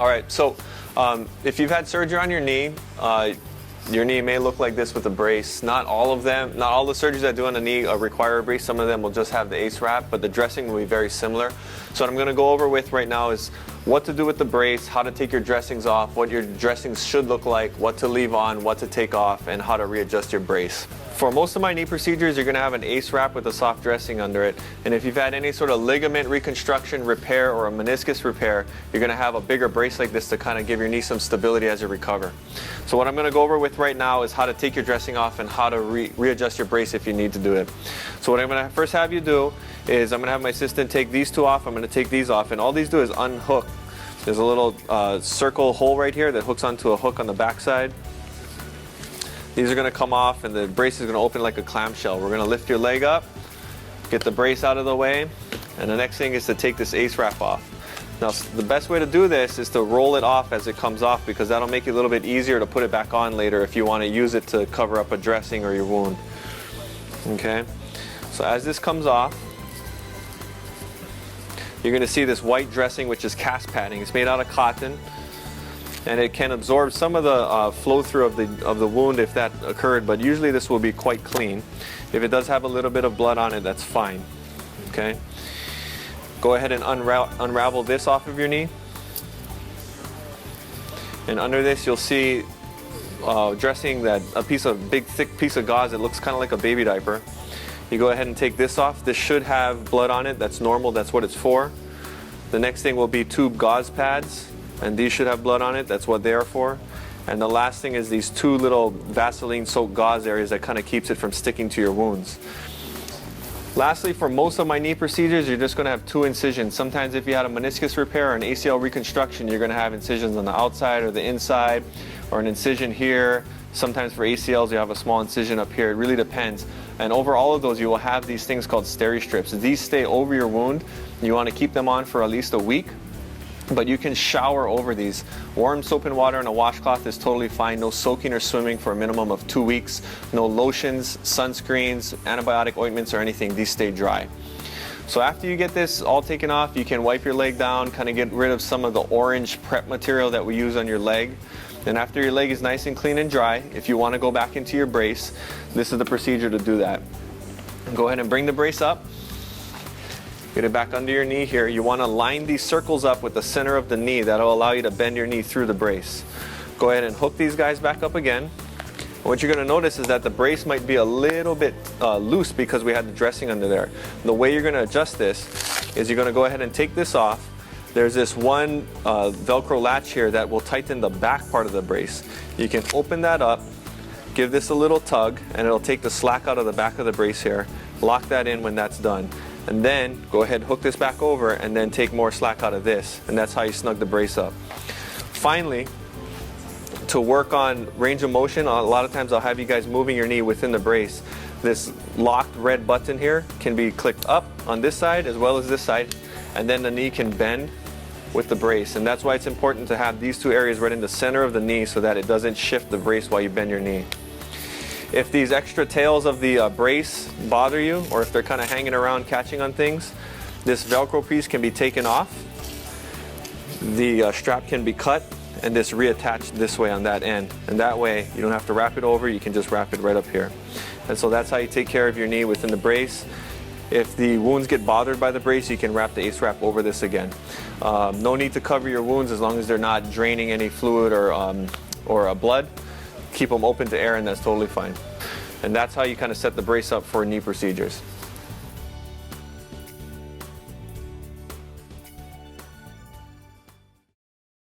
All right, so if you've had surgery on your knee may look like this with a brace. Not all of them, not all the surgeries that do on the knee require a brace. Some of them will just have the ACE wrap, but the dressing will be very similar. So what I'm going to go over with right now is what to do with the brace, how to take your dressings off, what your dressings should look like, what to leave on, what to take off, and how to readjust your brace. For most of my knee procedures, you're going to have an ACE wrap with a soft dressing under it. And if you've had any sort of ligament reconstruction, repair, or a meniscus repair, you're going to have a bigger brace like this to kind of give your knee some stability as you recover. So what I'm going to go over with right now is how to take your dressing off and how to readjust your brace if you need to do it. So what I'm going to first have you do is I'm going to have my assistant take these two off. I'm going to take these off, and all these do is unhook. There's a little circle hole right here that hooks onto a hook on the back side. These are going to come off, and the brace is going to open like a clamshell. We're going to lift your leg up, get the brace out of the way, and the next thing is to take this ACE wrap off. Now, the best way to do this is to roll it off as it comes off, because that'll make it a little bit easier to put it back on later if you want to use it to cover up a dressing or your wound. Okay, so as this comes off, you're going to see this white dressing, which is cast padding. It's made out of cotton, and it can absorb some of the flow through of the wound if that occurred, but usually this will be quite clean. If it does have a little bit of blood on it, that's fine. Okay, go ahead and unravel this off of your knee, and under this you'll see dressing that a big thick piece of gauze that looks kind of like a baby diaper. You go ahead and take this off. This should have blood on it. That's normal. That's what it's for. The next thing will be tube gauze pads, and these should have blood on it. That's what they are for. And the last thing is these two little Vaseline soaked gauze areas that kind of keeps it from sticking to your wounds. Lastly, for most of my knee procedures, you're just going to have two incisions. Sometimes if you had a meniscus repair or an ACL reconstruction, you're going to have incisions on the outside or the inside, or an incision here. Sometimes for ACLs, you have a small incision up here. It really depends. And over all of those, you will have these things called steri-strips. These stay over your wound. You want to keep them on for at least a week. But you can shower over these. Warm soap and water and a washcloth is totally fine. No soaking or swimming for a minimum of 2 weeks. No lotions, sunscreens, antibiotic ointments, or anything. These stay dry. So after you get this all taken off, you can wipe your leg down, kind of get rid of some of the orange prep material that we use on your leg. Then after your leg is nice and clean and dry, if you want to go back into your brace, this is the procedure to do that. Go ahead and bring the brace up. Get it back under your knee here. You want to line these circles up with the center of the knee. That'll allow you to bend your knee through the brace. Go ahead and hook these guys back up again. And what you're going to notice is that the brace might be a little bit loose because we had the dressing under there. The way you're going to adjust this is you're going to go ahead and take this off. There's this one Velcro latch here that will tighten the back part of the brace. You can open that up, give this a little tug, and it'll take the slack out of the back of the brace here. Lock that in when that's done. And then go ahead and hook this back over and then take more slack out of this. And that's how you snug the brace up. Finally, to work on range of motion, a lot of times I'll have you guys moving your knee within the brace. This locked red button here can be clicked up on this side as well as this side, and then the knee can bend with the brace. And that's why it's important to have these two areas right in the center of the knee so that it doesn't shift the brace while you bend your knee. If these extra tails of the brace bother you, or if they're kind of hanging around catching on things, this Velcro piece can be taken off. The strap can be cut and this reattached this way on that end. And that way you don't have to wrap it over, you can just wrap it right up here. And so that's how you take care of your knee within the brace. If the wounds get bothered by the brace, you can wrap the ACE wrap over this again. No need to cover your wounds as long as they're not draining any fluid or blood. Keep them open to air, and that's totally fine. And that's how you kind of set the brace up for knee procedures.